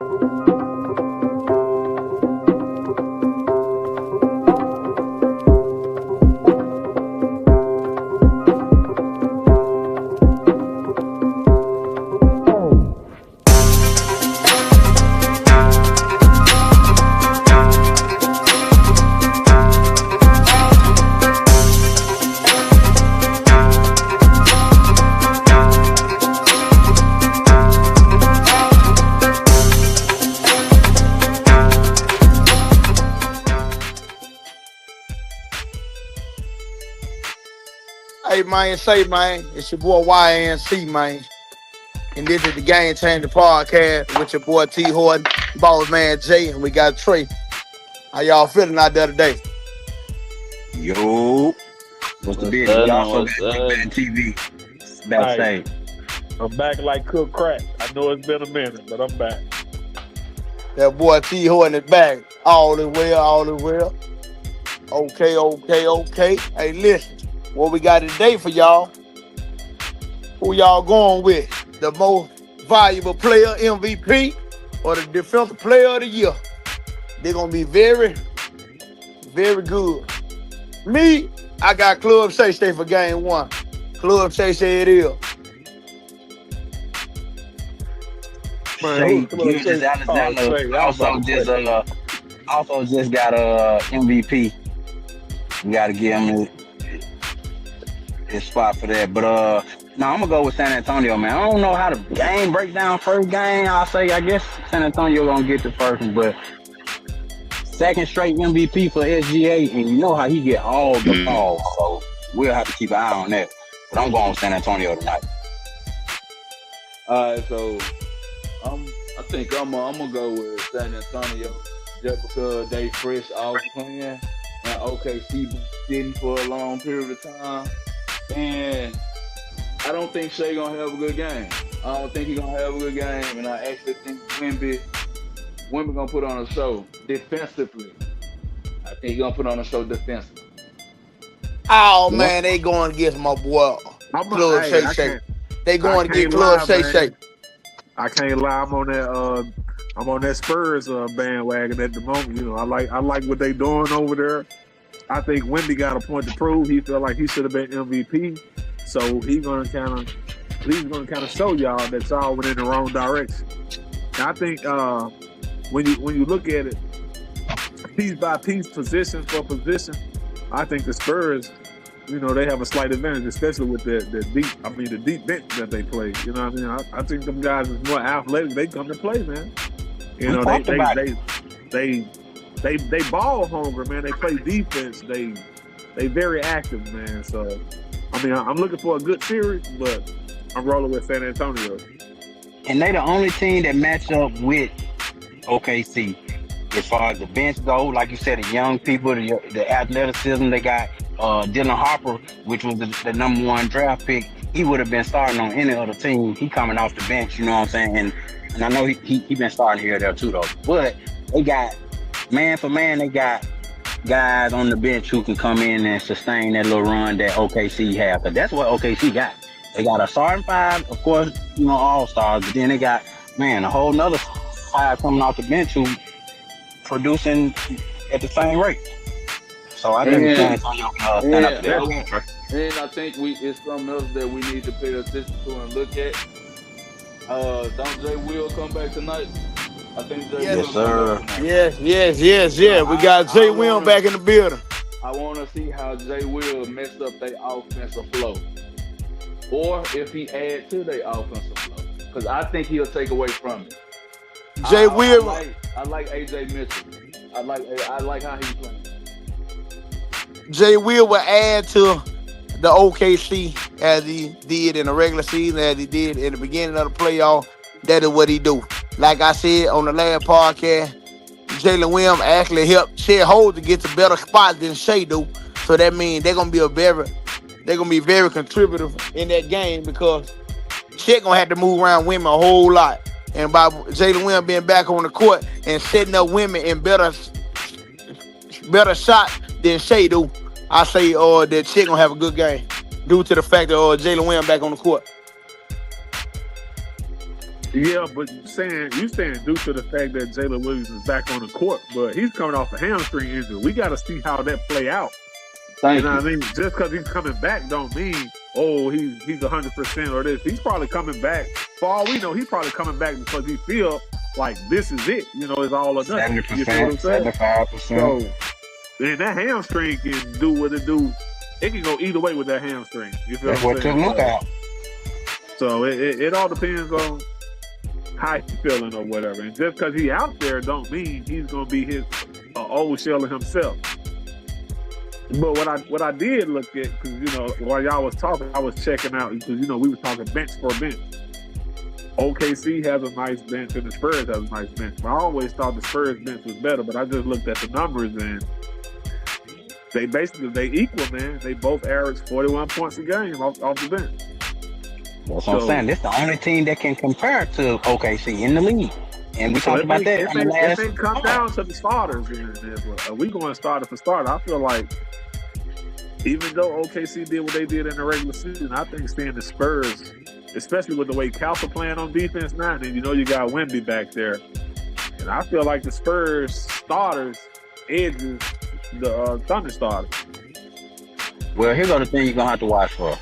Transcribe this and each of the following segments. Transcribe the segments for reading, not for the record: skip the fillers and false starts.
Hey man, say man, it's your boy YNC man, and this is the Game Changer podcast with your boy T Horton, boss man Jay, and we got Trey. How y'all feeling out there today? Yo, what's the deal? We also got Big Bad TV. It's about the same. I'm back like cooked crack. I know it's been a minute, but I'm back. That boy T Horton is back. All is well, all is well. Okay. Hey, listen, what we got today for y'all? Who y'all going with? The most valuable player, MVP, or the defensive player of the year? They're gonna be very, very good. Me, I got Club Shay Shay for game one. Club Shay Shay it is. Shay Gilgeous Alexander also just got a MVP. We gotta give him his spot for that. But no, I'm gonna go with San Antonio, man. I don't know how the game breaks down first game. I guess San Antonio gonna get the first one, but second straight MVP for SGA, and you know how he get all the balls, so we'll have to keep an eye on that. But I'm going with San Antonio tonight. All right, so I think I'm gonna go with San Antonio just because they fresh off playing and OKC been sitting for a long period of time, and I don't think Shea gonna have a good game. I don't think he's gonna have a good game, and I actually think Wemby gonna put on a show defensively. I think he's gonna put on a show defensively. Oh man, they going against my boy Club Shay Shay. They going to get Club Shay Shay. I can't lie. I'm on that Spurs bandwagon at the moment. You know, I like what they doing over there. I think Wemby got a point to prove. He felt like he should have been MVP. So he's gonna kind of show y'all that y'all went in the wrong direction. And I think when you look at it piece by piece, position for position, I think the Spurs, you know, they have a slight advantage, especially with the deep bench that they play. You know what I mean? I think them guys is more athletic. They come to play, man. You know, they ball hungry, man. They play defense. They very active, man. So I mean, I'm looking for a good series, but I'm rolling with San Antonio. And they the only team that match up with OKC as far as the bench go. Like you said, the young people, the athleticism. They got Dylan Harper, which was the #1 draft pick. He would have been starting on any other team. He coming off the bench, you know what I'm saying? And I know he been starting here or there too, though. But they got, man for man, they got guys on the bench who can come in and sustain that little run that OKC have. But that's what OKC got. They got a starting five, of course, you know, all-stars. But then they got, man, a whole nother five coming off the bench who producing at the same rate. So I think San Antonio can stand up to that. And I think it's something else that we need to pay attention to and look at. Don't Jay Will come back tonight? I think Jay Yes, sir. Yes. We got Jay Will back in the building. I want to see how Jay Will mess up their offensive flow, or if he add to their offensive flow, because I think he'll take away from it. Jay Will. I like AJ Mitchell. I like how he's playing. Jay Will add to the OKC as he did in the regular season, as he did in the beginning of the playoff. That is what he do. Like I said on the last podcast, Jalen Williams actually helped Shea Holder get to better spots than Shea do. So that means they're gonna be very contributive in that game, because Shea gonna have to move around women a whole lot. And by Jalen Williams being back on the court and setting up women in better shot than Shea do, I say that Shea gonna have a good game due to the fact that Jalen Williams back on the court. Yeah, but you saying due to the fact that Jalen Williams is back on the court, but he's coming off a hamstring injury. We got to see how that play out. Thank You know you. what I mean? Just because he's coming back don't mean he's 100% or this. He's probably coming back. For all we know, he's probably coming back because he feel like this is it. You know, it's all or nothing. You feel what I'm 70%, saying? 75%. So, and that hamstring can do what it do. It can go either way with that hamstring. You feel That's what I'm what saying? to look at. So it all depends on how he's feeling or whatever. And just because he out there don't mean he's gonna be his old shell of himself. But what I did look at, because you know while y'all was talking, I was checking out because you know we were talking bench for bench. OKC has a nice bench and the Spurs has a nice bench. But I always thought the Spurs bench was better, but I just looked at the numbers and they equal, man. They both average 41 points a game off the bench. That's what I'm saying. This the only team that can compare to OKC in the league. And we talked about that on the last. It come down to the starters. Are we going starter for starter? I feel like even though OKC did what they did in the regular season, I think staying the Spurs, especially with the way Castle playing on defense now, and you know you got Wemby back there. And I feel like the Spurs starters edges the Thunder starters. Well, here's the thing you're going to have to watch for.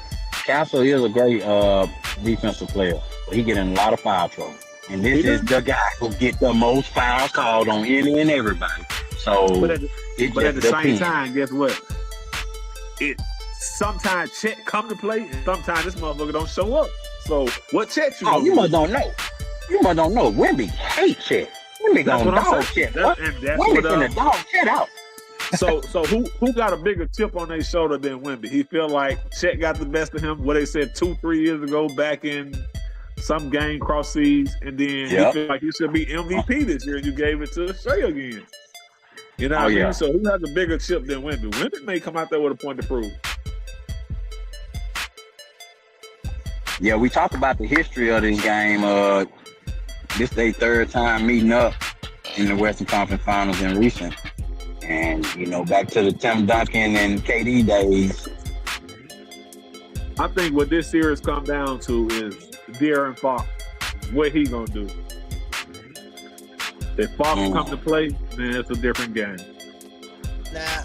Castle is a great defensive player, but he get in a lot of foul trouble. And this is the guy who get the most fouls called on any and everybody. So, But at the same time, guess what? Sometimes Chet come to play, and sometimes this motherfucker don't show up. So what Chet you? Oh, you must don't know. You must don't know. Wemby hate Chet. Wemby gonna dog Chet. Wemby finna dog Chet out. So who got a bigger chip on their shoulder than Wemby? He feel like Chet got the best of him. What they said 2-3 years ago back in some game cross seas, and then he feel like he should be MVP this year. You gave it to Shea again. You know what I mean? So who has a bigger chip than Wemby? Wemby may come out there with a point to prove. Yeah, we talked about the history of this game. This their third time meeting up in the Western Conference Finals in recent. And, you know, back to the Tim Duncan and KD days. I think what this series come down to is De'Aaron Fox. What he gonna do? If Fox come to play, then it's a different game. Now,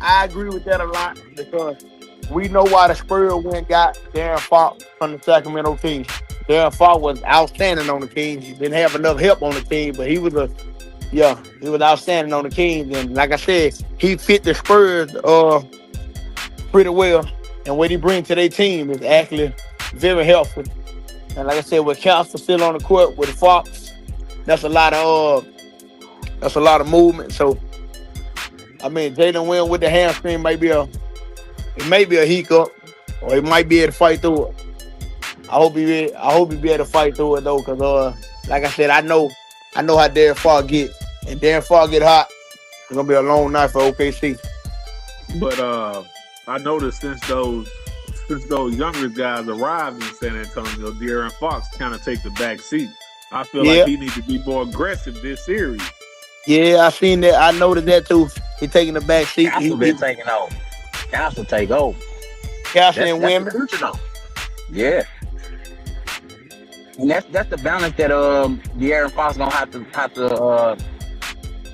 I agree with that a lot because we know why the Spurs went and got De'Aaron Fox from the Sacramento Kings. De'Aaron Fox was outstanding on the Kings. He didn't have enough help on the team, but he was outstanding on the Kings. And like I said, he fit the Spurs pretty well. And what he brings to their team is actually very helpful. And like I said, with Castle still on the court with Fox, that's a lot of movement. So I mean, Jalen Williams with the hamstring may be a hiccup, or he might be able to fight through it. I hope he be able to fight through it though, because like I said, I know how De'Aaron Fox get, and De'Aaron Fox get hot. It's gonna be a long night for OKC. But I noticed since those younger guys arrived in San Antonio, De'Aaron Fox kind of take the back seat. I feel like he needs to be more aggressive this series. Yeah, I seen that. I noticed that too. He taking the back seat. Castle been taking over. Castle take over. Castle and Wemby. Yeah. And that's the balance that De'Aaron Fox gonna have to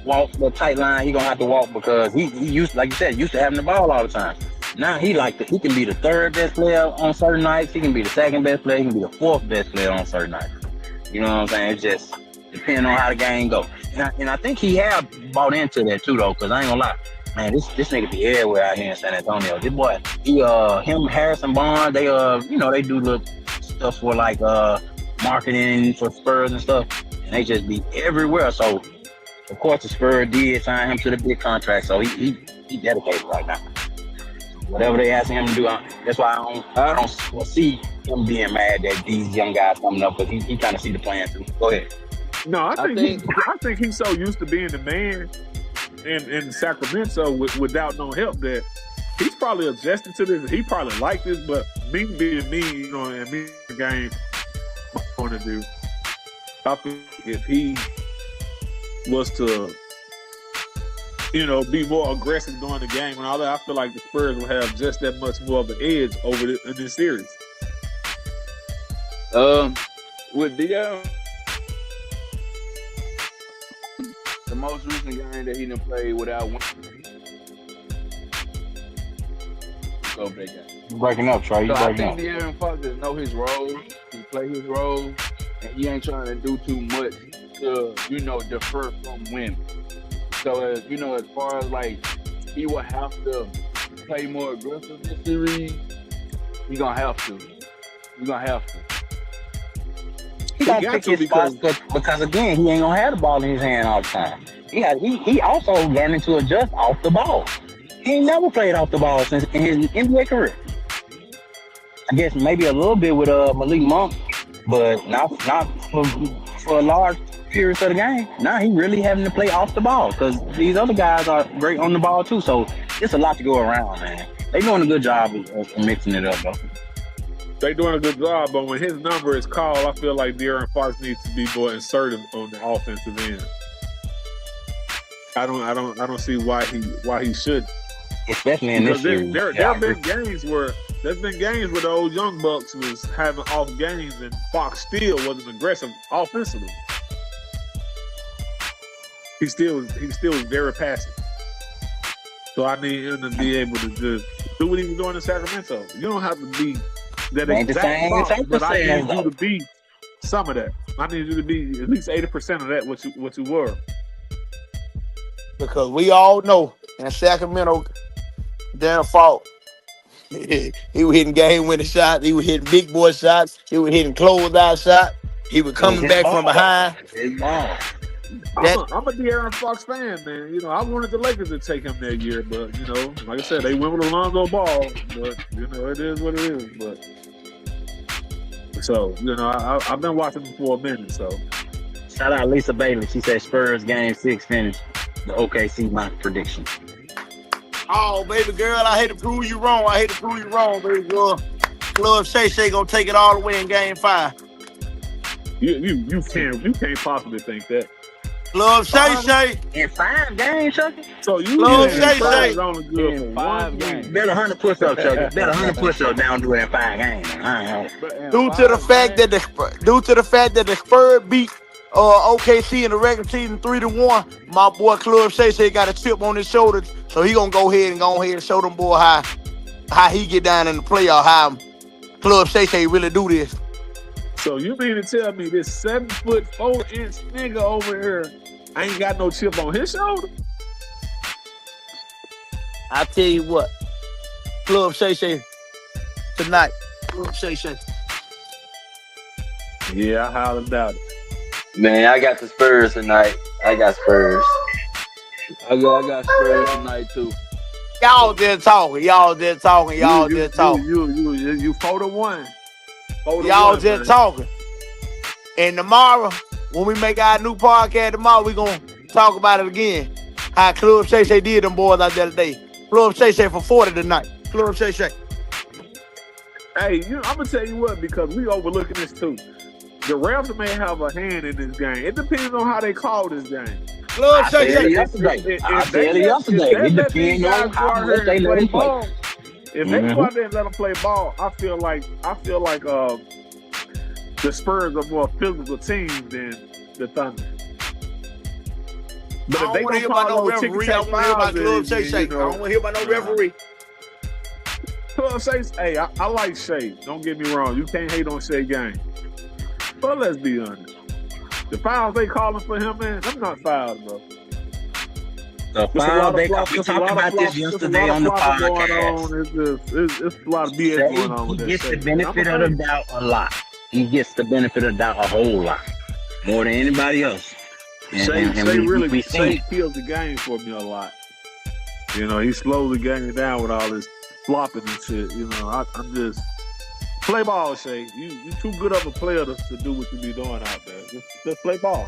walk the tight line. He gonna have to walk because he used, like you said, used to having the ball all the time. Now he can be the third best player on certain nights. He can be the second best player. He can be the fourth best player on certain nights. You know what I'm saying? It just depends on how the game goes. And I think he have bought into that too, though, because I ain't gonna lie. Man, this nigga be everywhere out here in San Antonio. This boy, him, Harrison Barnes, they they do little stuff for like marketing for Spurs and stuff, and they just be everywhere. So of course the Spurs did sign him to the big contract, so he dedicated right now. Whatever they asking him to do, that's why I don't see him being mad that these young guys coming up, because he kind of see the plan too. Go ahead. No, I think he's so used to being the man in Sacramento without no help that he's probably adjusted to this. He probably like this, but me being me, and me the game, my point of view, I think if he was to, be more aggressive during the game and all that, I feel like the Spurs will have just that much more of an edge in this series. With De'Aaron most recent game that he done played without winning. Go over that game. You breaking up, Trey. You So I breaking think up. De'Aaron Fox just know his role. He play his role, and he ain't trying to do too much to, defer from winning. So, as far as like he will have to play more aggressive this series, he gonna have to. He gonna have to. He gonna got pick to his spots because- because again, he ain't gonna have the ball in his hand all the time. He also learning to adjust off the ball. He ain't never played off the ball since in his NBA career. I guess maybe a little bit with Malik Monk, but not for a large periods of the game. Now he really having to play off the ball because these other guys are great on the ball too. So it's a lot to go around, man. They doing a good job of mixing it up, though. They doing a good job, but when his number is called, I feel like De'Aaron Fox needs to be more assertive on the offensive end. I don't see why he should. Especially in this Because series. there have been games where the old Young Bucks was having off games and Fox still wasn't aggressive offensively. He still was very passive. So I need him to be able to just do what he was doing in Sacramento. You don't have to be that Ain't the exact same Fox, as but I need saying, you though. to be some of that. I need you to be at least 80% of that what you were. Because we all know in Sacramento, Darren Faulk, he was hitting game-winning shots. He was hitting big boy shots. He was hitting closeout shots. He was coming back from behind. His ball. I'm a De'Aaron Fox fan, man. You know, I wanted the Lakers to take him that year, but you know, like I said, they went with Alonzo Ball. But you know, it is what it is. But so you know, I've been watching him for a minute. So Shout out Lisa Bailey. She said Spurs game 6 finish. The OKC my prediction. Oh, baby girl, I hate to prove you wrong. Baby girl. Club Shay gonna take it all the way in game 5. you can't possibly think that. Club Shay. In 5 games, Chucky? So you Lord, saying Shay Spurs Shay. only good In for 5 one games. game. Bet 100 push-ups, Chucky. Bet 100 push-ups down to it in 5 games. But in Due to the 5 fact games, that the Spurs beat OKC in the regular season 3-1, my boy Club Shay got a chip on his shoulders, so he gonna go ahead and show them boy how he get down in the playoff, how Club Shay really do this. So you mean to tell me this 7'4" nigga over here ain't got no chip on his shoulder? I tell you what, Club Shay tonight, Club Shay. Yeah, I highly doubt it. Man, I got the Spurs tonight. I got Spurs. I got Spurs tonight too. Y'all just talking. You 4-1. Y'all just talking. And tomorrow, when we make our new podcast tomorrow, we gonna talk about it again. How Club Shay did them boys out there today. Club Shay for 40 tonight. Club Shay. Hey, I'm gonna tell you what, because we overlooking this too. The refs may have a hand in this game. It depends on how they call this game. Club I said it Shay. yesterday. I If they said it let- yesterday. if they It let these depends on guys go how out much here they and let them play. ball, if they Mhm. go out there and let them play ball, I feel like the Spurs are more physical team than the Thunder. But I don't want to hear about no referee. I want to hear about Club Shay. I don't want to hear about no referee. Club Shay, hey, I like Shay. Don't get me wrong. You can't hate on Shay game. But let's be honest. The fouls they calling for him, man, them not fouls, bro. The foul, we talked about this yesterday on the podcast. It's a lot of BS going on with He that. gets the Shay. benefit of the doubt a lot. He gets the benefit of the doubt a whole lot. More than anybody else. And Shay we really seen it. kills the game for me a lot. You know, he slows the game down with all this flopping and shit. You know, I'm just play ball, Shay. You too good of a player to do what you be doing out there. Just play ball.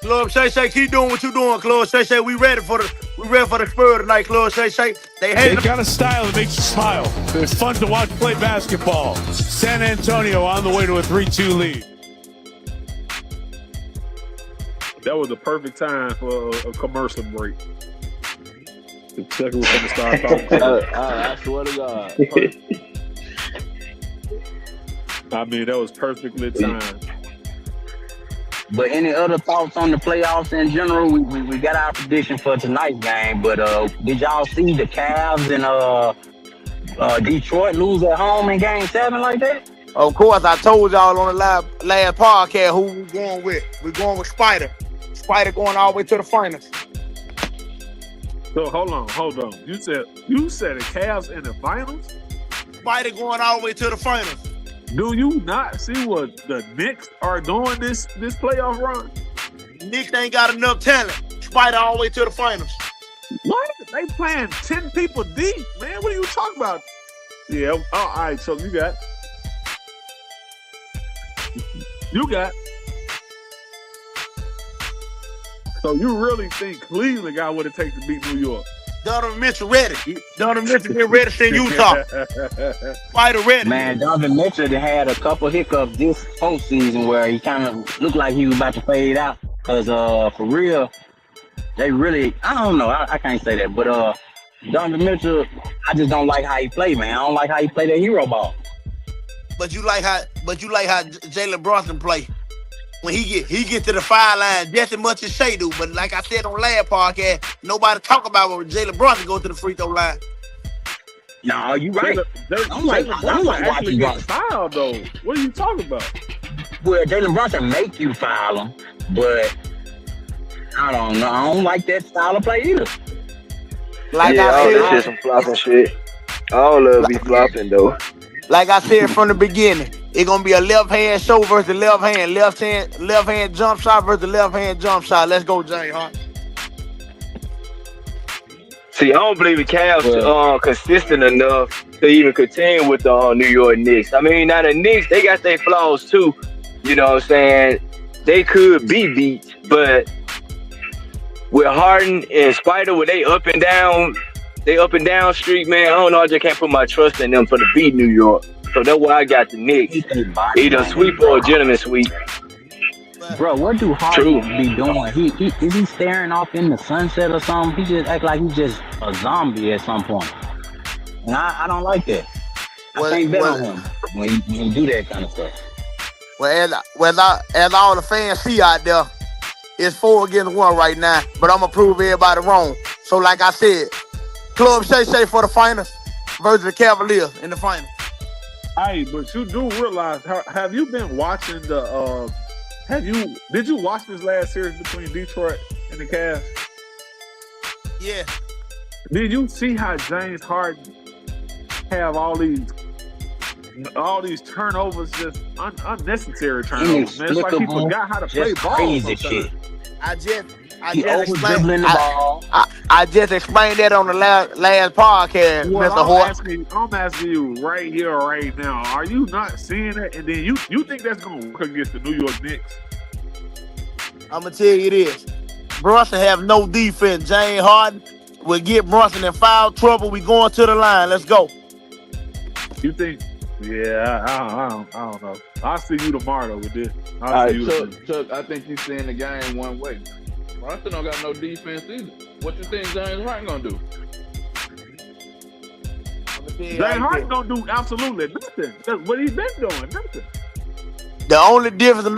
Club Shay, keep doing what you doing, Club Shay. We ready for the Spurs tonight, Club Shay. They got a style that makes you smile. It's fun to watch play basketball. San Antonio on the way to a 3-2 lead. That was the perfect time for a commercial break. The second was going to start talking. I swear to God. I mean, that was perfectly timed. But any other thoughts on the playoffs in general? We got our prediction for tonight's game, but did y'all see the Cavs and Detroit lose at home in Game 7 like that? Of course, I told y'all on the last podcast who we going with. We're going with Spider. Spider going all the way to the finals. So hold on. You said the Cavs in the finals? Spider going all the way to the finals. Do you not see what the Knicks are doing this playoff run? Knicks ain't got enough talent. Spider all the way to the finals. What? They playing 10 people deep, man. What are you talking about? Yeah. Oh, all right. So you got. So you really think Cleveland got what it takes to beat New York? Donovan Mitchell ready. Donovan Mitchell been ready since Utah. Spider ready. Man, Donovan Mitchell had a couple hiccups this postseason where he kind of looked like he was about to fade out. Because for real, they really, I don't know, I can't say that. But Donovan Mitchell, I just don't like how he play, man. I don't like how he play that hero ball. But you like how Jalen Brunson play. When he get to the foul line just as much as Shea do. But like I said on last podcast, nobody talk about when Jalen Brunson go to the free throw line. No, you right. I'm like actually watching get fouled though. What are you talking about? Well, Jalen Brunson make you foul him, but I don't know. I don't like that style of play either. Like yeah, I all said, that shit some flopping shit. All of it be flopping though. like I said from the beginning, it's gonna be a left hand show versus left hand jump shot versus left hand jump shot. Let's go, James Hart. See, I don't believe the Cavs consistent enough to even contend with the New York Knicks. I mean, now the Knicks, they got their flaws too. You know what I'm saying? They could be beat, but with Harden and Spider, with they up and down streak, man, I don't know. I just can't put my trust in them for the beat New York. So that's why I got the Knicks. Either sweep or a gentleman sweep. Bro, what do Harden be doing? He is he staring off in the sunset or something? He just act like he's just a zombie at some point. And I don't like that. I can't bet on him when he do that kind of stuff. Well, as all the fans see out there, it's 4 against 1 right now. But I'm gonna prove everybody wrong. So like I said, Club Shay Shay for the finals versus the Cavaliers in the finals. Hey, but you do realize, have you been watching the did you watch this last series between Detroit and the Cavs? Yeah. Did you see how James Harden have all these turnovers, just unnecessary turnovers, man? It's like he forgot how to play ball. Crazy shit. I just dribbling the ball. I just explained that on the last podcast, well, Mr. Hort. I'm asking you right here, right now. Are you not seeing it? And then you think that's gonna work against the New York Knicks? I'm gonna tell you this: Brunson have no defense. James Harden will get Brunson in foul trouble. We going to the line. Let's go. You think? Yeah, I don't know. I'll see you tomorrow though with this. All right, Chuck, I think you're seeing the game one way. Brunson don't got no defense either. What you think James Harden gonna do? James Harden don't do absolutely nothing. That's what he's been doing. Nothing. The only difference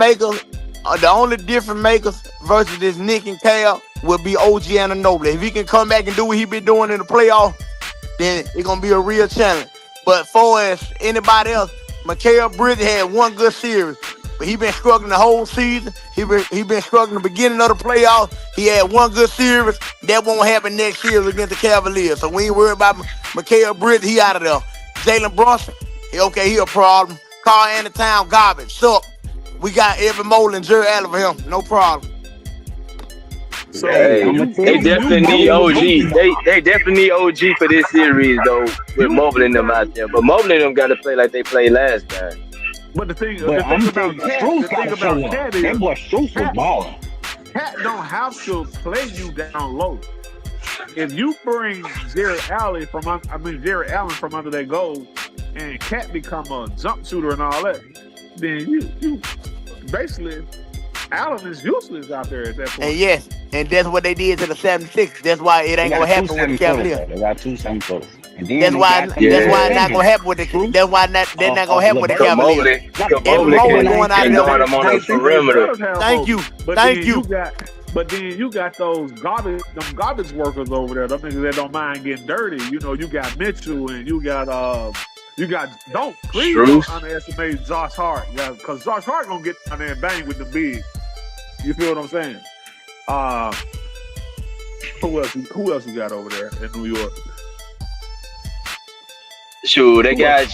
makers versus this Nick and Cal will be OG Anunoby. If he can come back and do what he been doing in the playoff, then it's gonna be a real challenge. But for as anybody else, Mikal Bridges had one good series, but he been struggling the whole season. He been struggling the beginning of the playoffs. He had one good series. That won't happen next year against the Cavaliers. So we ain't worried about Mikal Bridges. He out of there. Jalen Brunson, he a problem. Karl Anthony Towns, garbage. Suck. We got Evan Mobley and Jerry Allen for him. No problem. So hey, they definitely need OG. They definitely need OG for this series though, with Mobley and them out there. But Mobley and them got to play like they played last time. But the thing about Cat is, that boy Strus was balling. Cat don't have to play you down low. If you bring Jerry Allen from under that goal, and Cat become a jump shooter and all that, then you basically Allen is useless out there at that point. And yes, and that's what they did to the 76. That's why it They ain't got gonna two happen with the 7-footers, Cavaliers. though. They got two 7-footers. And then That's they why. got That's why it's not Evan gonna happen with the. True. That's why they're not gonna happen with the LeVert. Cavaliers. Mobley Evan Mobley going out can of guard there. him on the Thank you. perimeter. Does have Thank hope. you. But Thank then you. But then you got those garbage workers over there. Them niggas that don't mind getting dirty. You know, you got Mitchell and you got please Strus. don't underestimate Josh Hart. Yeah, because Josh Hart gonna get down there and bang with the big. You feel what I'm saying? Who else you got over there in New York? Sure, they got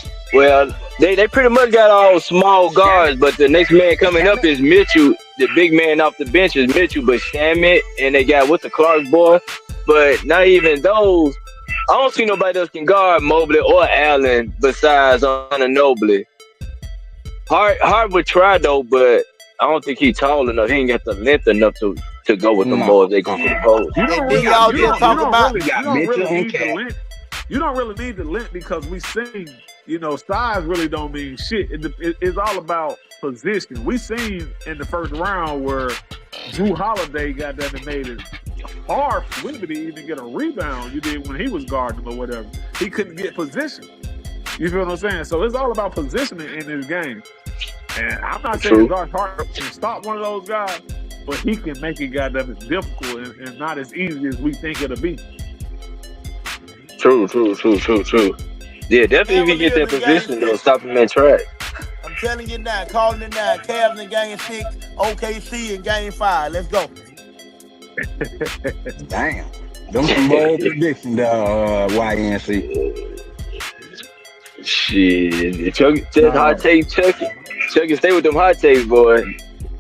they pretty much got all small guards, but the next man coming up is Mitchell. The big man off the bench is Mitchell, but Shamet, and they got with the Clark boy, but not even those. I don't see nobody else can guard Mobley or Allen besides Anunoby. Hart would try though, but I don't think he's tall enough. He ain't got the length enough to go with them boys. They gonna get cold. You don't And really, then y'all you just don't- talk you don't about- really- You got you don't Mitchell really and need the Cat. length. You don't really need the length because we seen, size really don't mean shit. It's all about position. We seen in the first round where Drew Holiday got that and made it hard for Wemby to even get a rebound. You did when he was guarding him or whatever. He couldn't get position. You feel what I'm saying? So it's all about positioning in this game. And I'm not saying True. Josh Hart can stop one of those guys, but he can make it goddamn difficult and not as easy as we think it'll be. True. Yeah, definitely if he get that position though, stop him in track. I'm telling you now, calling it now. Cavs in game 6, OKC in game 5. Let's go. Damn. Them some bold predictions, YNC. Shit, Chuck hot take, Chuck can stay with them hot takes, boy.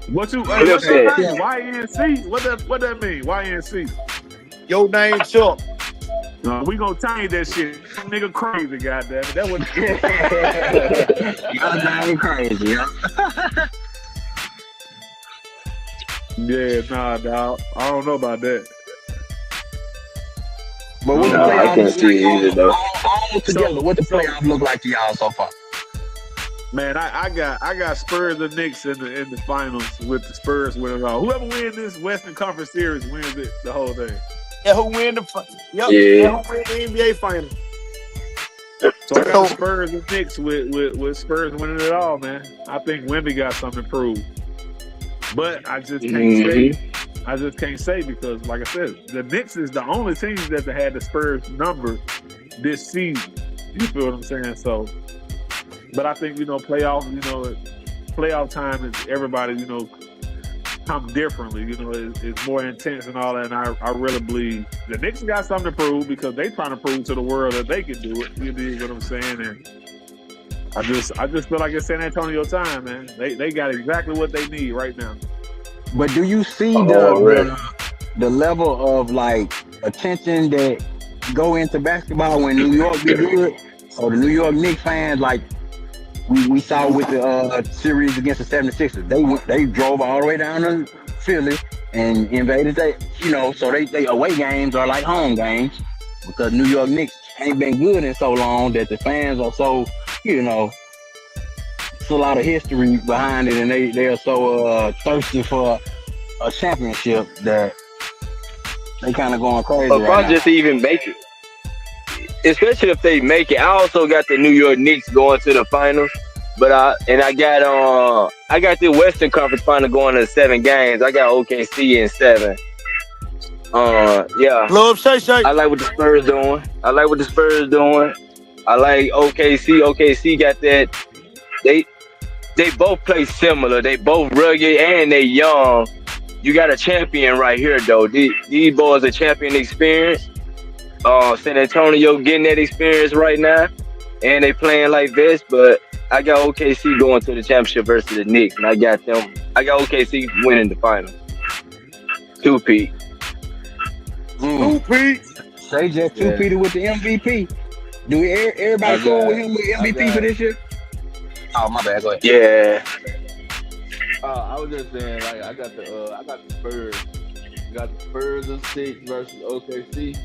What's Flip that that. mean? YNC? What that mean? YNC? Your name Chuck. We gonna change that shit. Nigga crazy, goddamn it. That was Y'all damn crazy, huh? yeah, nah, dog. I don't know about that. But what the No, I playoffs can't see it either, though. all together, what the playoffs look like to y'all so far? Man, I got Spurs and Knicks in the finals with the Spurs winning all. Whoever wins this Western Conference Series wins it the whole thing. Yeah, who win the Yep. Yeah. Who win the NBA finals? So I got the Spurs and Knicks with Spurs winning it all, man. I think Wemby got something to prove. But I just can't say because, like I said, the Knicks is the only team that had the Spurs number this season. You feel what I'm saying? So, but I think playoff time is everybody come differently. It's more intense and all that. And I really believe the Knicks got something to prove because they trying to prove to the world that they can do it. You know what I'm saying? And I just feel like it's San Antonio time, man. They got exactly what they need right now. But do you see really? the level of like attention that go into basketball when New York be good? So the New York Knicks fans, like we saw with the series against the 76ers, they drove all the way down to Philly and invaded so they away games are like home games because New York Knicks ain't been good in so long that the fans are so it's a lot of history behind it, and they are so thirsty for a championship that they kind of going crazy. But right now. just even make it, especially if they make it. I also got the New York Knicks going to the finals, but I got the Western Conference final going to 7 games. I got OKC in 7. Yeah. Love Shay. I like what the Spurs doing. I like OKC. OKC got that. They both play similar. They both rugged and they young. You got a champion right here, though. These boys are champion experience. San Antonio getting that experience right now, and they playing like this. But I got OKC going to the championship versus the Knicks, and I got OKC winning the finals. 2-peat. Say just two-peated with the MVP. Do everybody cool with him with MVP for this year? Oh, my bad. Go ahead. Yeah. I was just saying, like, I got the Spurs. I got the Spurs in 6 versus OKC,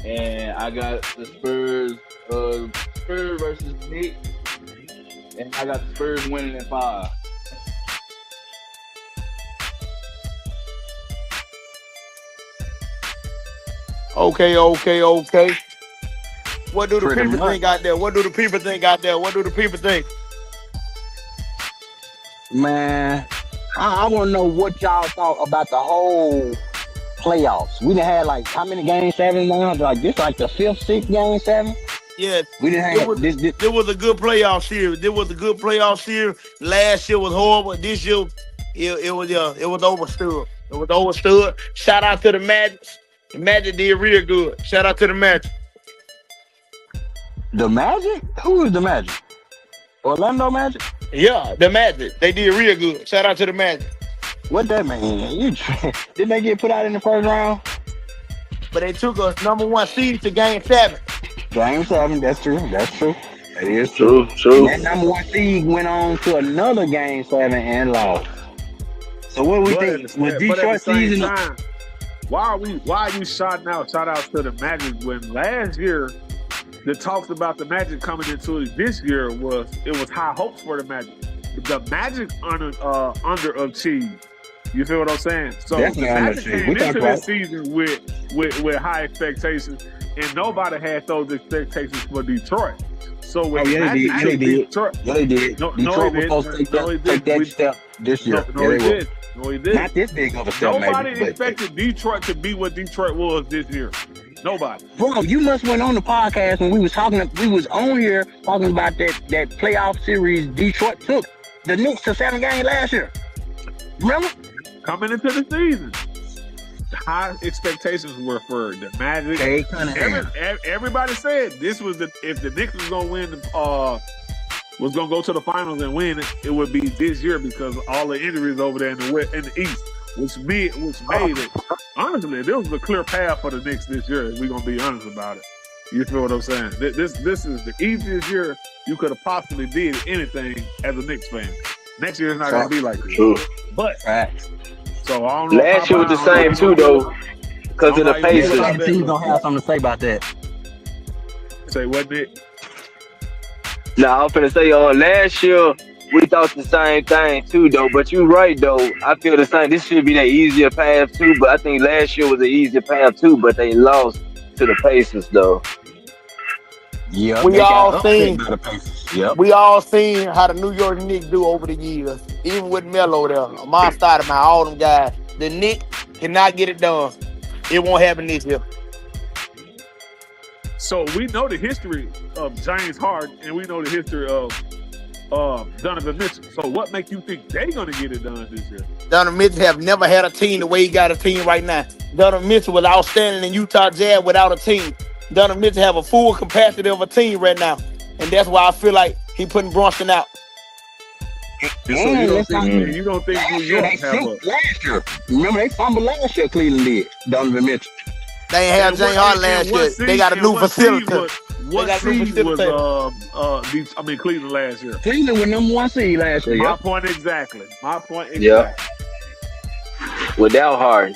and I got the Spurs versus Knicks, and I got the Spurs winning in 5. Okay. What do the Pretty people much. think out there? What do the people think out there? What do the people think? Man, I want to know what y'all thought about the whole playoffs. We done had like how many game 7 now? Like this, like the 5th, 6th game 7. Yeah, We didn't it have was this. it was a good playoff series. Last year was horrible. This year, it was overstood. It was overstood. Shout out to the Magic. The Magic did real good. Shout out to the Magic. The Magic? Who is the Magic? Orlando Magic? Yeah, the Magic. They did real good. Shout out to the Magic. What that mean? Didn't they get put out in the first round? But they took us #1 seed to game 7. Game 7. That's true. That is true. True. That #1 seed went on to another game 7 and lost. So what we But think? at Was the- but at the Detroit same season? time, why are you shouting out? Shout outs to the Magic when last year the talks about the Magic coming into it this year was high hopes for the Magic. The Magic underachieved. You feel what I'm saying? So Definitely the Magic underachieved. came We into talked this about- season with high expectations, and nobody had those expectations for Detroit. So when Oh, yeah, they the did. Magic Yeah, they beat did. Detroit, Yeah, they did. No, Detroit they was supposed to didn't. No, they take that didn't. step this year. no, Yeah, he they were. did. No, he did. Not this big of a step, Nobody maybe. But, expected Detroit to be what Detroit was this year. Nobody. bro, you must went on the podcast when we was on here talking about that playoff series Detroit took the Knicks to 7 games last year. Remember? Coming into the season, high expectations were for the Magic. Hey, Cunningham. Everybody said this was if the Knicks was gonna win, was gonna go to the finals and win it would be this year because of all the injuries over there in the East, which made it. Honestly, there was a clear path for the Knicks this year. If we're gonna be honest about it, you feel what I'm saying? This is the easiest year you could have possibly did anything as a Knicks fan. Next year is not gonna be like this. True. But Facts. so I don't know. Last year was the same too, though, because of the Pacers. Yeah. Teams gonna have something to say about that. Say what, Nick? Now I'm finna say last year we thought the same thing too, though. But you right though. I feel the same. This should be the easier path too. But I think last year was an easier path too. But they lost to the Pacers though. Yeah, We they got all upset seen- by the Pacers. Yep. We all seen how the New York Knicks do over the years. Even with Melo there, Amon Stoudemire, all them guys. The Knicks cannot get it done. It won't happen this year. So we know the history of James Harden, and we know the history of Donovan Mitchell. So what make you think they're gonna get it done this year? Donovan Mitchell have never had a team the way he got a team right now. Donovan Mitchell was outstanding in Utah Jazz without a team. Donovan Mitchell have a full capacity of a team right now. And that's why I feel like he putting Brunson out. So And let's not- you don't think New Last year York they have a sucked last year. Remember they fumbled last year. Cleveland did. Donovan Mitchell. They ain't have and James what- Harden and last what year. seed- They got a and new what seed facility. was- What got new seed was facility. Cleveland last year? Cleveland was #1 seed last year. My Yep. point exactly. Yeah. Without Harden.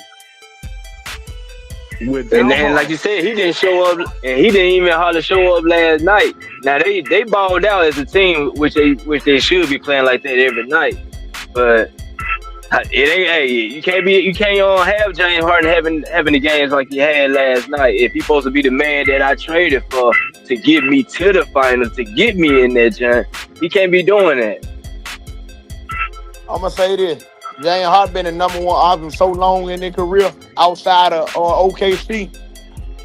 With And Del like you said, he didn't show up, and he didn't even hardly show up last night. Now they balled out as a team, which they should be playing like that every night. But it ain't. Hey, you can't have James Harden having the games like he had last night. If he's supposed to be the man that I traded for to get me to the finals, to get me in there, John, he can't be doing that. I'm gonna say this: James Harden been the #1 option so long in their career outside of OKC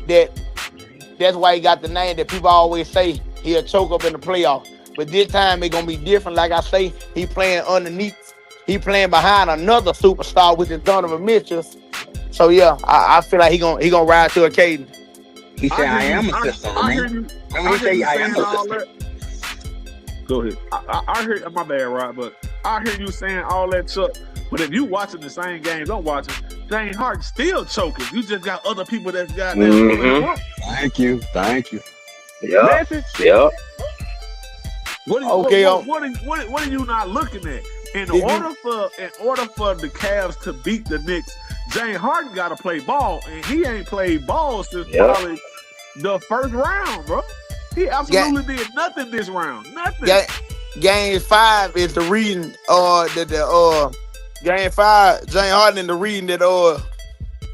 that's why he got the name that people always say he'll choke up in the playoffs. But this time it's gonna be different. Like I say, he playing underneath. He playing behind another superstar, which is Donovan Mitchell. So yeah, I feel like he gonna ride to a cadence. He said, "I am a system." I hear Man. you. Remember he said, "I am saying a all system." that. Go ahead. I hear. My bad, Rod, but I hear you saying all that stuff. But if you watching the same games I'm watching, James Harden still choking. You just got other people that's got that. Mhm. Thank you. Yeah. Yeah. What are you not looking at? In order for the Cavs to beat the Knicks, James Harden got to play ball, and he ain't played ball since probably the first round, bro. He absolutely did nothing this round. Nothing. Game 5 is the reason Game 5, James Harden is the reason that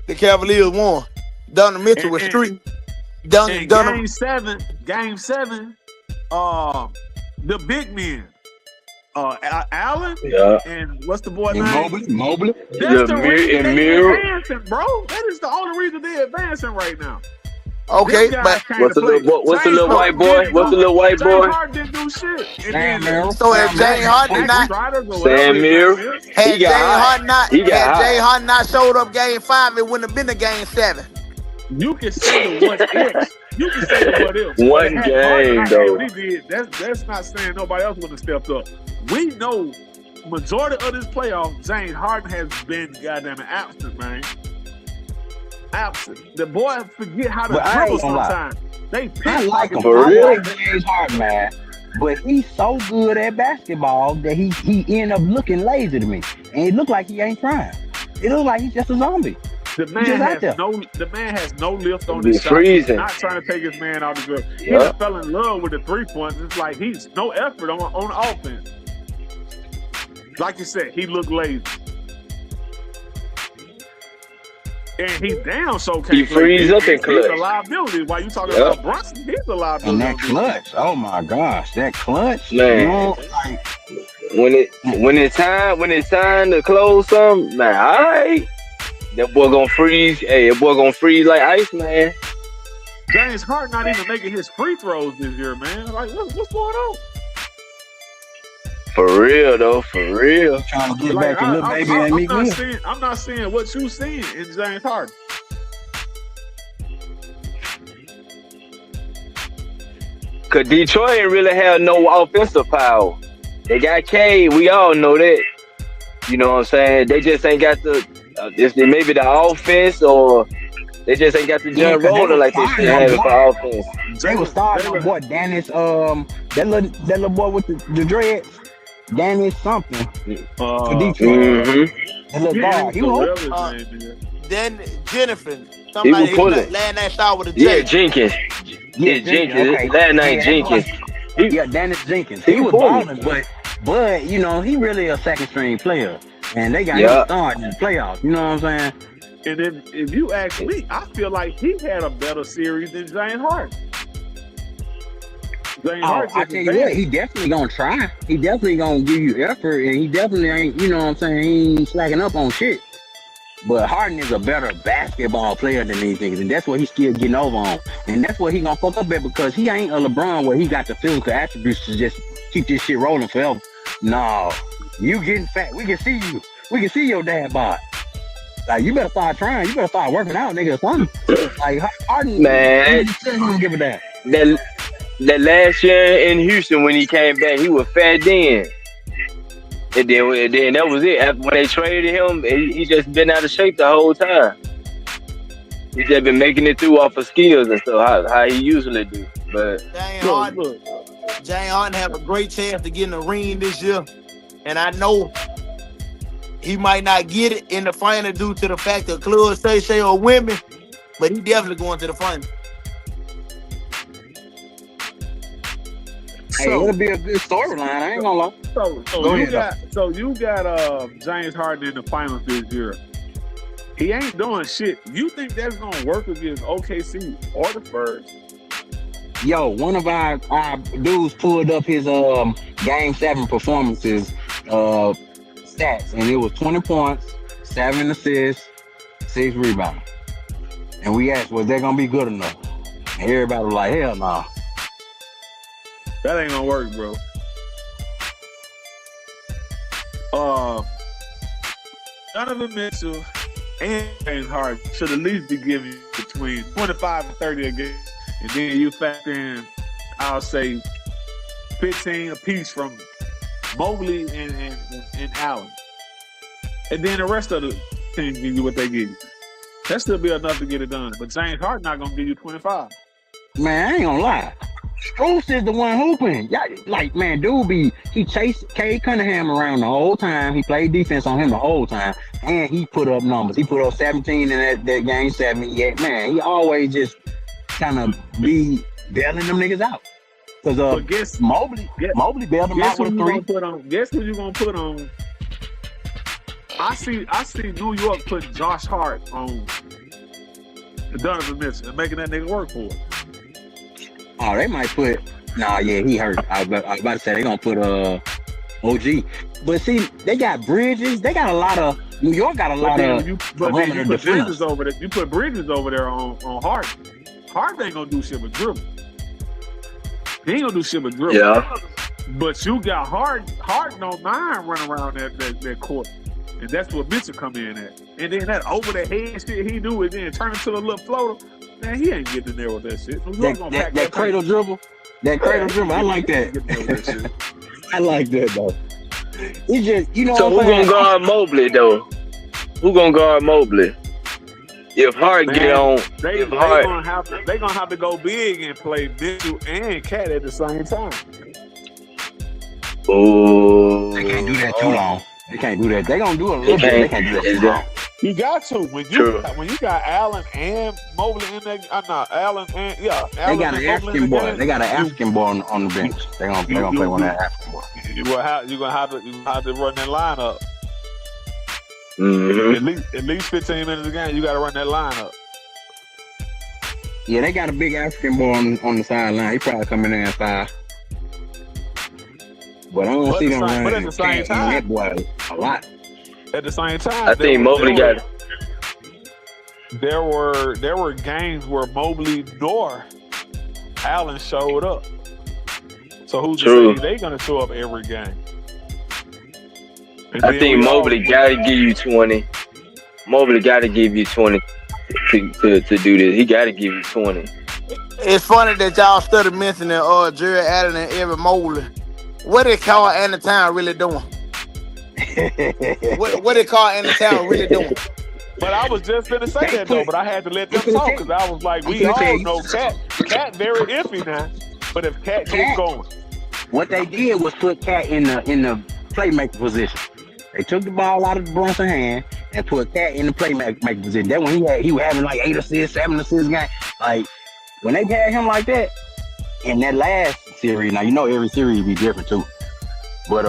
the Cavaliers won. Donovan Mitchell And, was and, street. and Donovan. game seven, the big men, Allen Yeah. and what's the boy And name? Mobley. That's the reason And they Miro. advancing, bro. That is the only reason they advancing right now. Okay, Them guys but came What's to the play. little boy? What's the James little white Harden boy? didn't What's the do- little white James boy? Harden didn't do shit. And Sam then Merrill. so if James Harden Max not Strider or Sam whatever his Merrill. name is, had He James got hot. Harden not He got had hot. James Harden not showed up game 5, it wouldn't have been a game 7. you can say the what ifs. You can say the what ifs. One But had Harden game, not did though. what he did, that's not saying nobody else wouldn't have stepped up. We know majority of this playoff, James Harden has been goddamn absent, man. Absent. The boy forget how to But I dribble ain't gonna lie. sometimes. They I like him. For I real? like James Harden, man. But he's so good at basketball that he end up looking lazy to me. And it look like he ain't trying. It look like he's just a zombie. The man Just out has there. no lift on Be his shot. freezing. Not trying to take his man out the dribble. He Yeah. just fell in love with the 3-points. It's like he's no effort on offense. Like you said, he looked lazy. And he damn so can't He play freeze up defense. in He's a clutch. liability. While you talking Yeah. about Brunson, he's a And liability. that clutch, oh my gosh, that clutch, Man. you know, like, When it's time to close something, man, all right. That boy gonna freeze. Hey, that boy gonna freeze like ice, man. James Harden not even making his free throws this year, man. Like, what's going on? For real though, for real. trying to get Like, back to little baby and Meek Mill. I'm not seeing what you seeing in James Harden. Cause Detroit ain't really have no offensive power. They got Cade, we all know that. You know what I'm saying? They just ain't got the maybe the offense, or they just ain't got the Yeah, jump 'cause they roller was like they fine, should though, have it boy. for offense. They was starting on what Dennis, that little boy with the dreads, Dennis something for Detroit. Mm-hmm. That little guard, he was Uh, Whatever his name is. Then Jennifer, He somebody was pulling. last name start with a Yeah, J. Jenkins. Yeah, Jenkins. okay. Last name Yeah, Jenkins. Yeah, Dennis Jenkins. He He was pulling. balling, but you know, he really a second string player. And they got Yeah. him starting in the playoffs. You know what I'm saying? And if you ask me, I feel like he had a better series than James Harden. James Oh, Harden I just tell you what, he definitely gonna try. He definitely gonna give you effort, and he definitely ain't, you know what I'm saying, he ain't slacking up on shit. But Harden is a better basketball player than these niggas, and that's what he's still getting over on. And that's what he gonna fuck up at, because he ain't a LeBron where he got the physical attributes to just keep this shit rolling forever. No, you getting fat. We can see you. We can see your dad bod. Like, you better start trying. You better start working out, nigga, or something. Like, Harden, Man. he don't give a damn. That last year in Houston when he came back, he was fat then. And then that was it. After when they traded him, he just been out of shape the whole time. He just been making it through off of skills and stuff, how he usually do. But James Harden, look. James Harden have a great chance to get in the ring this year, and I know he might not get it in the final due to the fact that clubs say or women, but he definitely going to the final. Hey, it'll be a good storyline. I ain't gonna lie. So Go you ahead, got James Harden in the finals this year. He ain't doing shit. You think that's gonna work against OKC or the Spurs? Yo, one of our dudes pulled up his game 7 performances stats, and it was 20 points, 7 assists, 6 rebounds. And we asked, was that gonna be good enough? And everybody was like, hell no. That ain't gonna work, bro. Donovan Mitchell and James Harden should at least be giving you between 25 and 30 a game. And then you factor in, I'll say, 15 apiece from Mobley and Allen. And then the rest of the team give you what they give you. That still be enough to get it done. But James Harden not gonna give you 25. Man, I ain't gonna lie. Strus is the one hooping. Yeah, like, man, dude he chased Cade Cunningham around the whole time. He played defense on him the whole time. And he put up numbers. He put up 17 in that game 7. Yeah, man, he always just kind of be bailing them niggas out. Because But guess Mobley bailed them out who with a you 3. gonna put on? Guess who you gonna put on? I see New York put Josh Hart on Donovan Mitchell and making that nigga work for it. Oh, they might put. Nah, yeah, he hurt. I was about to say they gonna put OG, but see, they got Bridges. They got a lot of. New York got a lot of. You put Bridges over there. You put Bridges over there on Harden. Harden ain't gonna do shit with dribble. He ain't gonna do shit with dribble. Yeah. But you got Harden. Harden don't mind running around that court, and that's what Mitchell come in at. And then that over the head shit he do, and then turn into a little floater. Man, he ain't getting in there with that shit. That cradle dribble. That cradle dribble. I like that. I like that though. It's just, you know. So who gonna guard Mobley though? Who gonna guard Mobley? If Hart get on, they gonna have to go big and play Mitchell and Cat at the same time. Oh, they can't do that too long. They can't do that. They gonna do a little bit. They can't do that too long. You got to when you got Allen and Mobley in there. Allen and Allen. They got an African boy. They got an African boy on the bench. They gonna play one of that African boy. You gonna have to run that lineup. Mm-hmm. At least 15 minutes a game. You got to run that lineup. Yeah, they got a big African boy on the sideline. He probably coming in at 5. But I don't see them running. But at the same time, that boy a lot. At the same time, I think Mobley got it. There were games where Mobley nor Allen showed up. So who's to say they're gonna show up every game? I think Mobley got to give you 20. Mobley got to give you 20 to do this. He got to give you 20. It's funny that y'all started mentioning Jared Allen and Evan Mobley. What they call Anatown really doing? what they call Anatown really doing? But I was just gonna say that though, but I had to let them talk because I was like, we all know Cat very iffy now. But if Cat gets going, what they did was put Cat in the playmaker position. They took the ball out of Brunson's hand and put Cat in the playmaker position. That when he was having like 8 assists, 7 assists game. Like when they had him like that in that last series, now you know every series be different too. But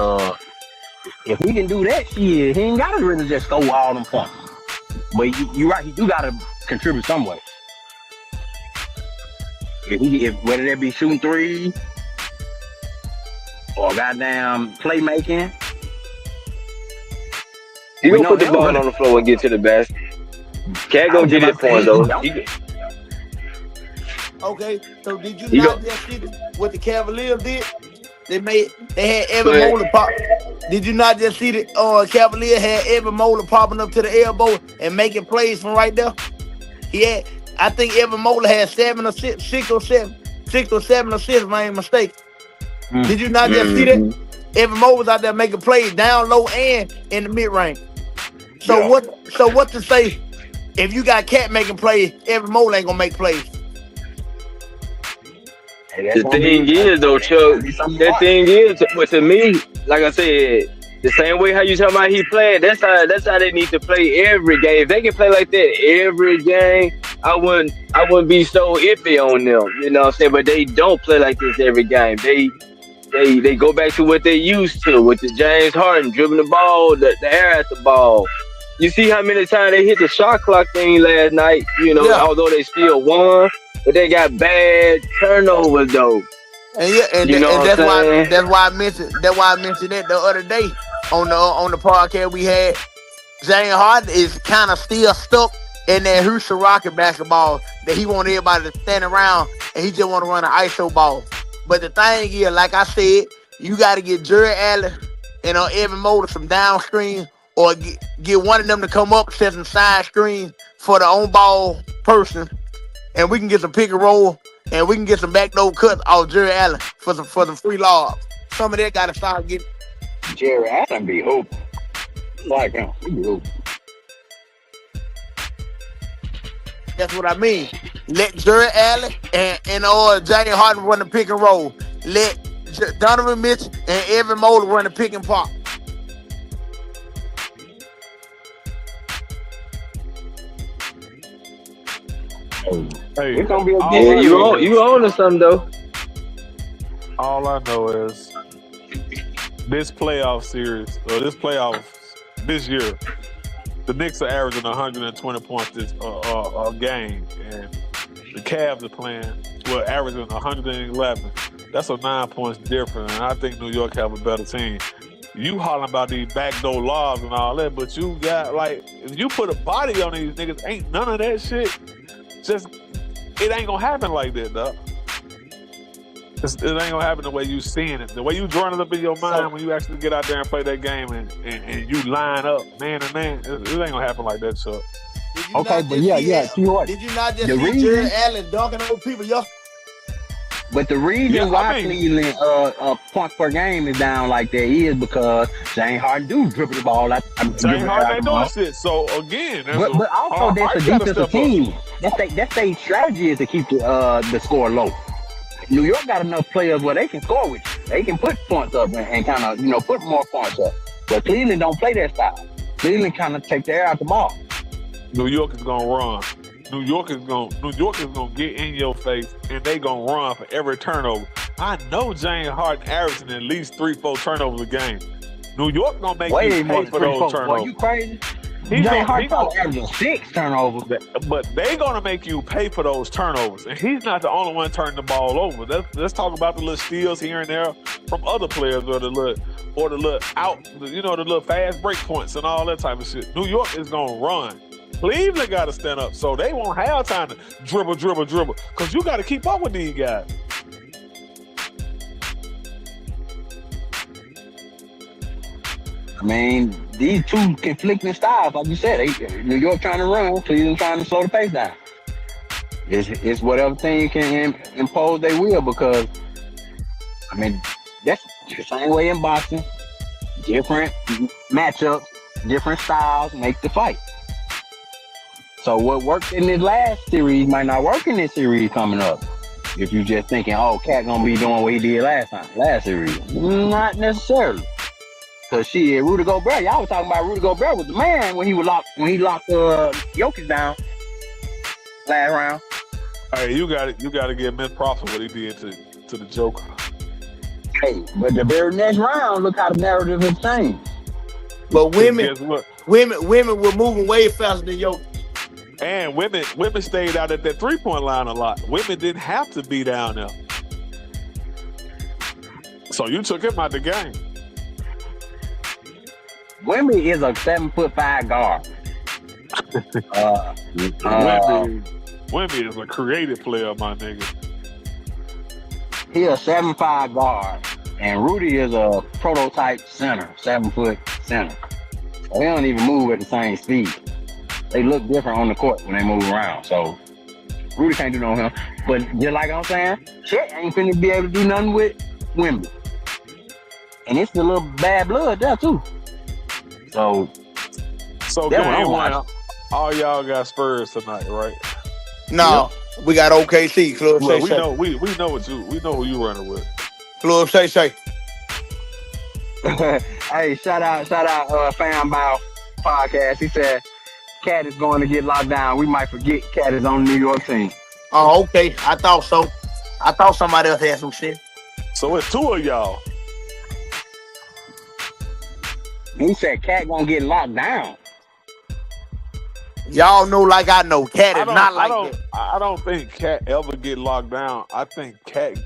if he can do that shit, he ain't gotta really just score all them points. But you're right, he do gotta contribute some way. If whether that be shooting threes or goddamn playmaking. He gonna put the ball on the floor and get to the basket. Cat gonna get his points though. Okay, so did you not just see what the Cavaliers did? They had Evan Mobley pop. Did you not just see the Cavaliers had Evan Mobley popping up to the elbow and making plays from right there? I think Evan Mobley had 6 or 7 assists, if I ain't mistaken. Did you not just see that? Evan Mobley was out there making plays down low and in the mid range. So what to say? If you got Cat making plays, Evan Mobley ain't gonna make plays. The thing is, though, Chuck, that thing is, but to me, like I said, the same way how you talking about he playing, that's how they need to play every game. If they can play like that every game, I wouldn't be so iffy on them. You know what I'm saying? But they don't play like this every game. They go back to what they used to with the James Harden dribbling the ball, the air at the ball. You see how many times they hit the shot clock thing last night, although they still won, but they got bad turnovers though. And that's why I mentioned that the other day on the podcast we had. James Harden is kind of still stuck in that Houston Rocket basketball that he want everybody to stand around and he just want to run an ISO ball. But the thing is, like I said, you got to get Jared Allen and Evan Mobley some downstream or get one of them to come up, set some side screens for the on-ball person, and we can get some pick and roll, and we can get some backdoor cuts off Jared Allen for some free lobs. Some of that got to start getting. Jared Allen be hooping. Like him, he be hooping. That's what I mean. Let Jared Allen and James Harden run the pick and roll. Let Donovan Mitchell and Evan Mobley run the pick and pop. Hey, it's gonna be you own something though. All I know is this playoff series or this year, the Knicks are averaging 120 points this game, and the Cavs are playing, averaging 111. That's a 9 points difference, and I think New York have a better team. You hollering about these backdoor lobs and all that, but you got, like, if you put a body on these niggas, ain't none of that shit. Just, it ain't gonna happen like that, dog. It ain't gonna happen the way you seeing it. The way you drawing it up in your mind when you actually get out there and play that game and you line up man to man, it ain't gonna happen like that, Chuck. Okay, but yeah. See what? Did you not just The see reason- Jared Allen dunking on people, yo? But the reason Yeah, why I mean- Cleveland points per game is down like that is because James Harden do dribble the ball. James Harden ain't doing shit. So again, But also that's a defensive team. That's their strategy is to keep the score low. New York got enough players where they can score with you. They can put points up and kind of put more points up. But Cleveland don't play that style. Cleveland kind of take the air out the ball. New York is gonna run. New York is gonna get in your face, and they gonna run for every turnover. I know James Harden averaging at least 3-4 turnovers a game. New York gonna make Way you more pay than for 3-4. those Boy, turnovers. you crazy? He James Harden gonna- probably averaging 6 turnovers. But they gonna make you pay for those turnovers, and he's not the only one turning the ball over. Let's talk about the little steals here and there from other players, or the little out, the little fast break points and all that type of shit. New York is gonna run. Cleveland got to stand up, so they won't have time to dribble, because you got to keep up with these guys. I mean, these two conflicting styles, like you said, New York trying to run, Cleveland trying to slow the pace down. It's whatever thing you can impose they will, because, I mean, that's the same way in boxing. Different matchups, different styles make the fight. So what worked in this last series might not work in this series coming up. If you just thinking, oh, Cat gonna be doing what he did last series. Not necessarily. Cause Rudy Gobert, y'all was talking about Rudy Gobert was the man when he locked Jokic down last round. Hey, you got to give Miss Prophet what he did to the Joker. Hey, but the very next round, look how the narrative has changed. But Guess what? women were moving way faster than yo. And women stayed out at that 3-point line a lot. Women didn't have to be down there. So you took him out the game. Wemby is a 7'5" guard. Wemby is a creative player, my nigga. He a 7'5" guard, and Rudy is a prototype center, 7-foot center. So they don't even move at the same speed. They look different on the court when they move around. So Rudy can't do no him. But just like I'm saying, Chet ain't finna be able to do nothing with Wemby. And it's a little bad blood there too. So So That's what I'm game one, watching. all y'all got Spurs tonight, right? No, we got OKC. Club Well, Shay Shay. we know who you running with. Club Shay Shay. hey, shout out Fan Bow podcast. He said Cat is going to get locked down. We might forget Cat is on the New York team. Oh, okay. I thought so. I thought somebody else had some shit. So it's two of y'all. He said Cat gonna get locked down. Y'all know like I know. Cat is not like that. I don't think Cat ever get locked down. I think Cat,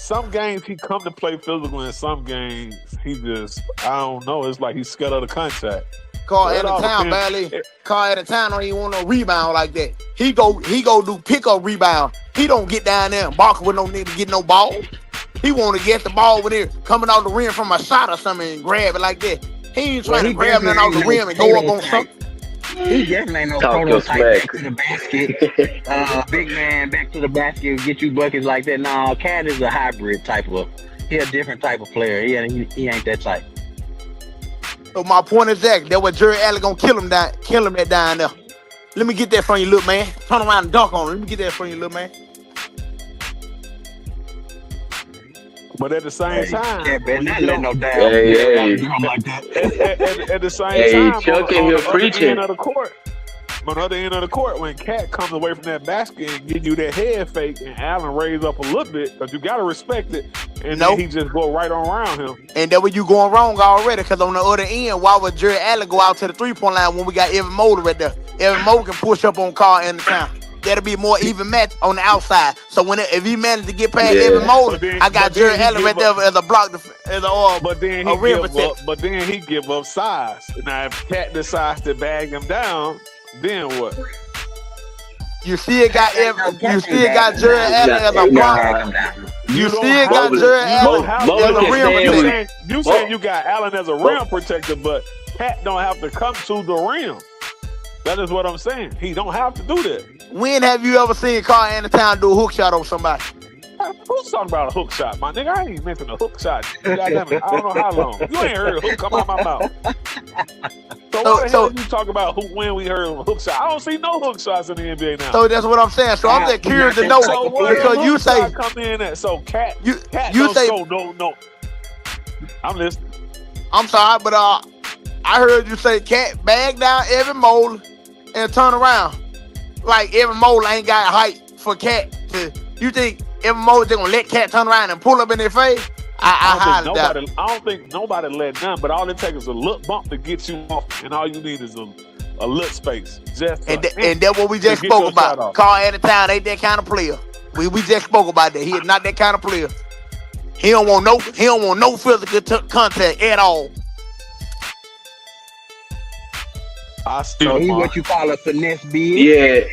some games he come to play physical, and some games he just, I don't know. It's like he's scared of the contact. Carl It all Town, depends. barely. Carl Town don't even want no rebound like that. He go do pick-up rebound. He don't get down there and bark with no need to get no ball. He want to get the ball over there, coming out the rim from a shot or something and grab it like that. He ain't trying to grab nothing out the rim and go up on something. He definitely ain't no Talk your prototype smack. back to the basket. Big man back to the basket, get you buckets like that. No, Cat is a hybrid type of. He a different type of player. He ain't that type. So my point is that what Jerry Allen gonna kill him that down there. Let me get that from you, little man. Turn around and dunk on him. Let me get that from you, little man. But at the same time, Cat better when you not get let on- no damn Hey. do him like that. at the same Hey, time, Chuck on in the here other preaching. end of the court, on the other end of the court, when Cat comes away from that basket and give you that head fake, and Allen raise up a little bit, because you got to respect it, and then he just go right on around him. And then when you going wrong already, because on the other end, why would Jerry Allen go out to the 3-point line when we got Evan Mobley right there? Evan Mobley can push up on Carl in the time. That'll be a more even match on the outside. So if he managed to get past Evan Mobley, I got Jerry Allen right there as a block, but then he give up size. Now if Cat decides to bag him down, then what? You still got Jerry Allen as a block. You still got Jerry Allen as a rim protector. You saying you got Allen as a rim protector, but Cat don't have to come to the rim. That is what I'm saying. He don't have to do that. When have you ever seen Carl Antown do a hook shot on somebody? Who's talking about a hook shot, my nigga? I ain't mentioned a hook shot. Goddamn it, I don't know how long. You ain't heard a hook come out my mouth. So why the hell you talk about when we heard a hook shot? I don't see no hook shots in the NBA now. So that's what I'm saying. So I'm just curious to know because you say come in at Cat you say no. I'm listening. I'm sorry, but I heard you say Cat bag down Evan Mobley and turn around. Like Evan Mobley ain't got height for Cat to. You think Evan Mobley just gonna let Cat turn around and pull up in their face? I don't think nobody let none, but all it takes is a little bump to get you off, and all you need is a little space. And that's what we just spoke about. Carl Antown ain't that kind of player. We just spoke about that. He is not that kind of player. He don't want no physical contact at all. So he what you call a finesse big? Yeah.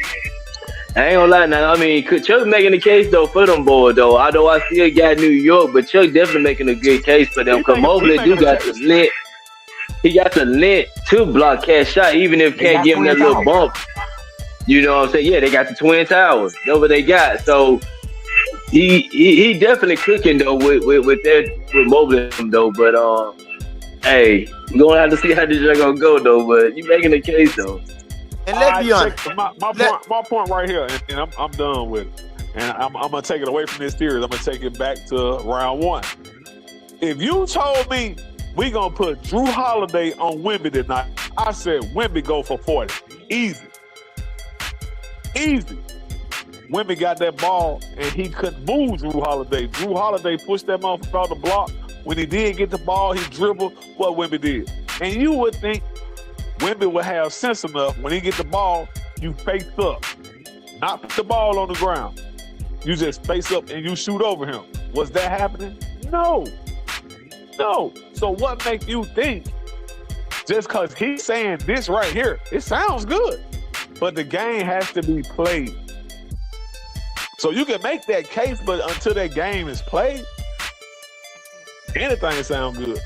I ain't gonna lie now. I mean, Chuck making the case though for them boys though. Although I still got New York, but Chuck definitely making a good case for them. Cause Mobley do got the length. He got the length to block Cat shot, even if Cat give him that little bump. You know what I'm saying? Yeah, they got the Twin Towers. That's what they got. So he definitely cooking though with Mobley though. But hey, you gonna have to see how this is gonna go though. But you making the case though. And let's be honest. My point right here, and I'm done with it. And I'm gonna take it away from this series. I'm gonna take it back to round one. If you told me we gonna put Drew Holiday on Wemby tonight, I said Wemby go for 40. Easy. Wemby got that ball and he couldn't move Drew Holiday. Drew Holiday pushed that motherfucker off the block. When he did get the ball, he dribbled what Wemby did. And you would think Wemby would have sense enough when he get the ball, you face up. Not put the ball on the ground. You just face up and you shoot over him. Was that happening? No. So what make you think just because he's saying this right here, it sounds good, but the game has to be played. So you can make that case, but until that game is played, anything sounds good.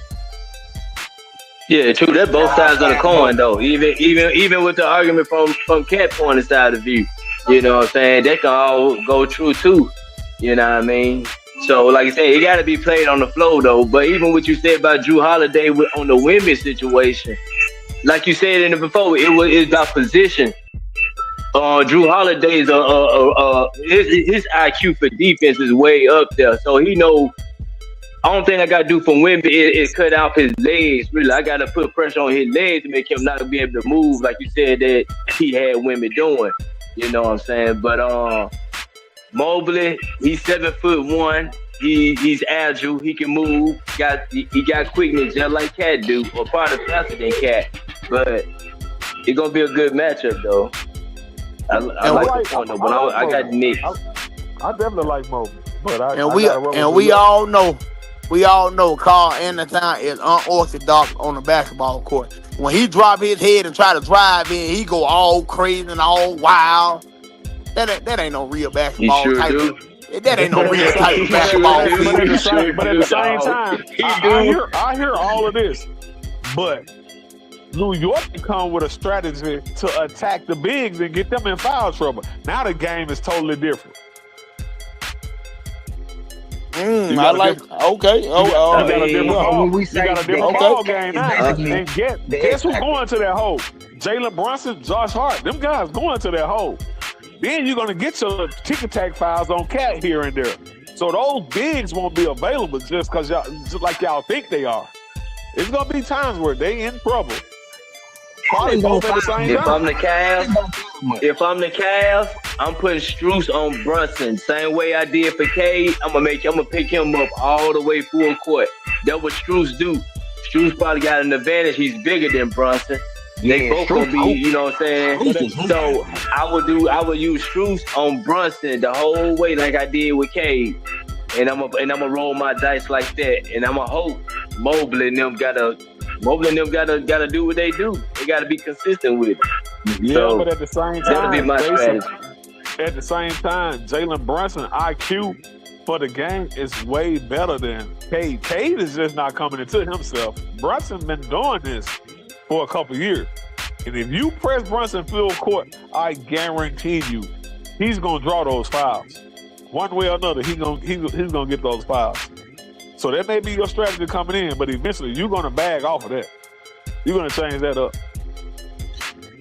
Yeah, true. That's both sides of the coin, though. Even with the argument from Cat point of side of view, you know what I'm saying? That can all go true too. You know what I mean? So, like I said, it got to be played on the floor, though. But even what you said about Drew Holiday on the Wemby situation, like you said in it before, it's about position. Drew Holiday's his IQ for defense is way up there, so he know. Only thing I gotta do from Wemby is cut off his legs. Really, I gotta put pressure on his legs to make him not be able to move, like you said that he had Wemby doing. You know what I'm saying? But Mobley, he's 7'1". He's agile. He can move. He got quickness just like Cat do, or probably faster than Cat. But it's gonna be a good matchup though. I like the point though, but I got Knicks. I definitely like Mobley, but we all know Carl Antown is unorthodox on the basketball court. When he drop his head and try to drive in, he go all crazy and all wild. That ain't no real basketball type. That ain't no real type of basketball. But at the same time, I hear all of this. But New York can come with a strategy to attack the bigs and get them in foul trouble. Now the game is totally different. I like. Okay. When we say you got a different ball game now. And guess who's going to that hole? Jalen Brunson, Josh Hart. Them guys going to that hole. Then you're going to get your tick-attack fouls on Cat here and there. So those bigs won't be available just because y'all think they are. It's going to be times where they in trouble. Probably both at the same If I'm time. the Cavs, I'm putting Strus on Brunson. Same way I did for Cade. I'm gonna pick him up all the way full court. That's what Strus do. Strus probably got an advantage. He's bigger than Brunson. They Yeah, both gonna be, you know what I'm saying? Strus. So I would use Strus on Brunson the whole way like I did with Cade. And I'm gonna roll my dice like that. And I'm gonna hope Mobley and them gotta do what they do. They gotta be consistent with it. Yeah, So, but at the same that'll be time, my Jason, strategy. at the same time, Jalen Brunson IQ for the game is way better than Cade. Cade is just not coming into himself. Brunson been doing this for a couple years. And if you press Brunson full court, I guarantee you, he's gonna draw those fouls. One way or another, he's gonna get those fouls. So that may be your strategy coming in, but eventually you're gonna bag off of that. You're gonna change that up.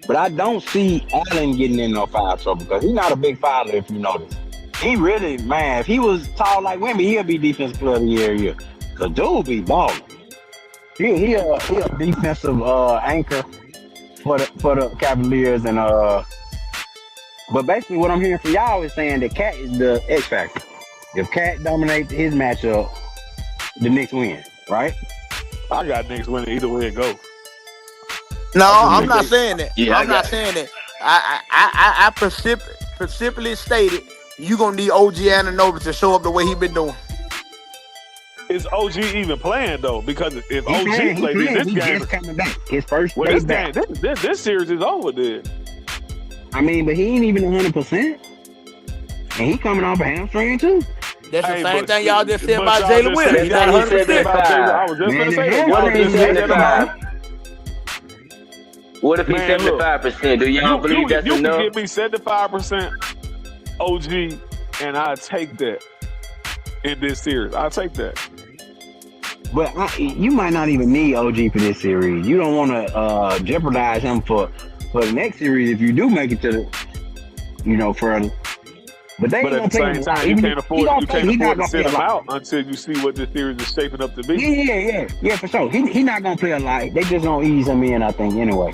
But I don't see Allen getting in no foul trouble because he's not a big fouler, if you notice. He really, man, if he was tall like Wemby, he'll be defensive player of the year. Cause dude be balling. He a defensive anchor for the Cavaliers and but basically what I'm hearing from y'all is saying that Cat is the X factor. If Cat dominates his matchup, the Knicks win, right? I got Knicks winning either way it goes. No, I'm not saying that. Yeah, I'm not saying that. I specifically stated you gonna need OG Anunoby to show up the way he been doing. Is OG even playing though? Because if He OG playing, plays this he game, just coming back. His first well, day this back. game, this series is over then. I mean, but he ain't even 100%. And he coming off a hamstring too. That's Hey, the same but- thing y'all just said but about y'all Jalen just Williams. said He's not that. 100%. I was just Man, gonna say the that. What Y'all if he just said that about 75? What if he's Man, look. 75%? Do y'all believe that's you enough? can give me 75% OG, and I take that in this series. I'll take that. But you might not even need OG for this series. You don't want to jeopardize him for the next series if you do make it to the, further. But they But ain't at the gonna same play time, you can't afford to sit him lot. out until you see what this series is shaping up to be. Yeah, for sure. He not gonna play a lot. They just gonna ease him in, I think, anyway.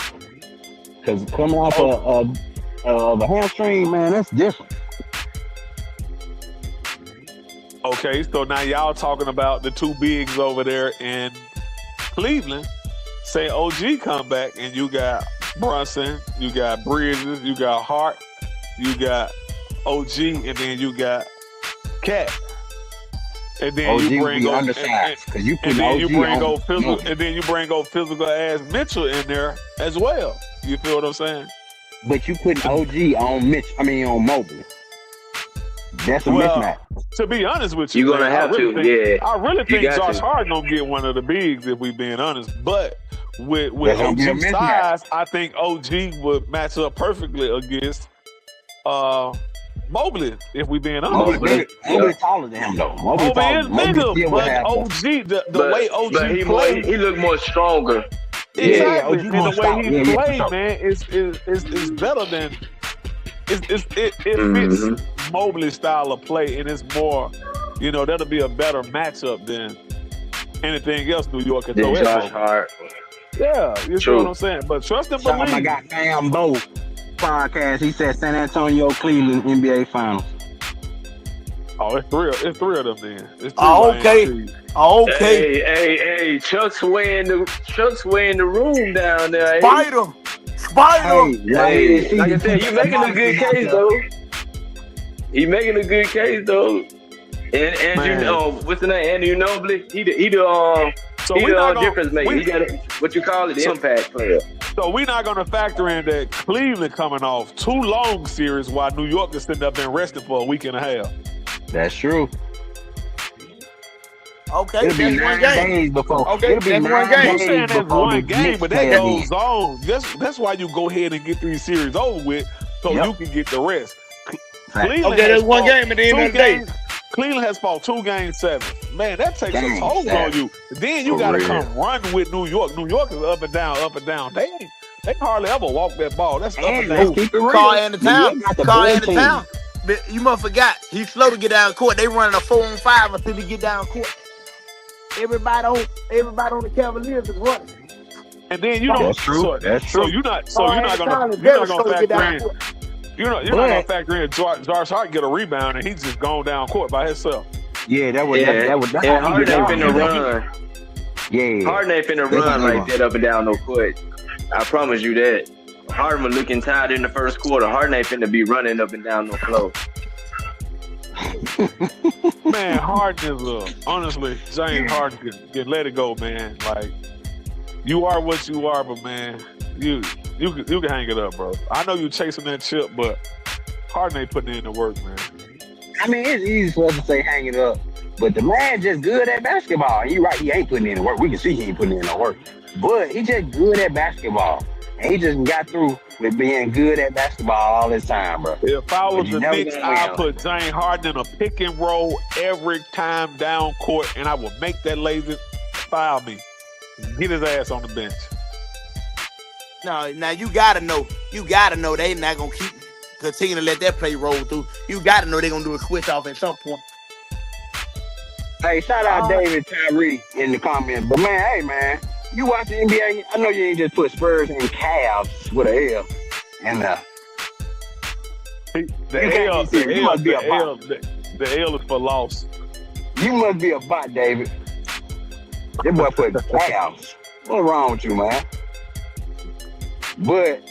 Because coming off of a hamstring, man, that's different. Okay, so now y'all talking about the two bigs over there in Cleveland. Say OG come back and you got Brunson, you got Bridges, you got Hart, you got OG, and then you got Cat. And then OG you will bring be on undersized because you put and then OG you bring on. on physical, and then you bring on physical ass Mitchell in there as well. You feel what I'm saying? But you putting OG on Mobley. That's a mismatch. To be honest with you, You're gonna man, have I really to, think, yeah. I really You think got Josh to. Hart gonna get one of the bigs if we being honest. But with That's gonna be a OG's mismatch. size, I think OG would match up perfectly against Mobley if we being honest. Mobley taller than him though. Mobley Mobley is bigger, still would but have OG, the way OG but he plays, he look more stronger. exactly, OG and gonna the stop. way he Yeah, for plays, sure. man, is better than it fits Mhm. Mobley's style of play, and it's more, that'll be a better matchup than anything else New York can throw Then at Josh Mobley. Hart. Yeah, you see True. what I'm saying? But trust and Shout out my believe. guy Sam Bo podcast. He said San Antonio, Cleveland, NBA Finals. Oh, it's three of them then. It's three Oh, by okay. NC. Okay. Hey, Chuck's weighing the room down there. Spider. Hey, like I said, you making a good case though. He making a good case though. And Man. what's the name? Andrew Nobley. He the So we're not gonna, difference maker. He got what you call it, the impact player. so we're not gonna factor in that Cleveland coming off 2 long series while New York is sitting up and resting for a week and a half. That's true. Okay, It'll be that's one 9 game. days before. Okay, It'll be that's 9 one game. I'm days saying that's before one the game, Knicks but play that again. goes on. That's why you go ahead and get these series over with so Yep. you can get the rest. Fact. Cleveland Okay, has that's one fought game at the end 2 of the day. games. Cleveland has fought 2 game 7. Man, that takes a Game toll 7. on you. Then you For gotta real. come run with New York. New York is up and down, up and down. They hardly ever walk that ball. That's up And and let's down. keep it real. Carl in the New town. York got the Carl better in the team. town. But you must forgot, he's slow to get down court. They running a 4-on-5 until he get down court. Everybody on the Cavaliers is running. And then you don't. That's true. That's true. So you're not gonna factor in. You're not gonna factor in Josh Hart get a rebound and he's just going down court by himself. Yeah, that's and Harden ain't finna run. Yeah. Harden ain't finna run like that up and down no court. I promise you that. Harden was looking tired in the first quarter. Harden ain't finna be running up and down no floor. Man, Harden is honestly, James Harden can let it go, man. Like, you are what you are, but man, you can hang it up, bro. I know you chasing that chip, but Harden ain't putting in the work, man. I mean, it's easy for us to say hang it up, but the man just good at basketball. You right, he ain't putting in the work. We can see he ain't putting in the work, but he just good at basketball, and he just got through with being good at basketball all this time, bro. If I was the Knicks, I'd put James Harden in a pick and roll every time down court, and I would make that lazy foul me. Get his ass on the bench. No, now you gotta know they not gonna continue to let that play roll through. You gotta know they're gonna do a switch off at some point. Hey, shout out David Tyree in the comments. But man, hey man, you watch the NBA, I know you ain't just put Spurs and Cavs with an L. And the L is for loss. You must be a bot, David. That boy put Cavs. What's wrong with you, man? But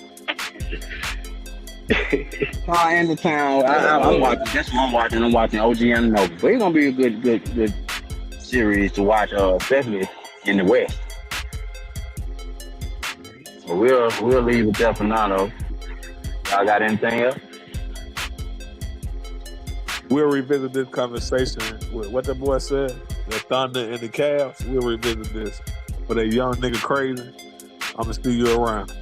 in the town, I'm watching. That's what I'm watching. I'm watching OG Anunoby. But it's gonna be a good series to watch, especially in the West. So we'll leave it there for now, though. Y'all got anything else? We'll revisit this conversation with what the boy said, the Thunder and the Cavs. We'll revisit this. For that young nigga crazy, I'm gonna steal you around.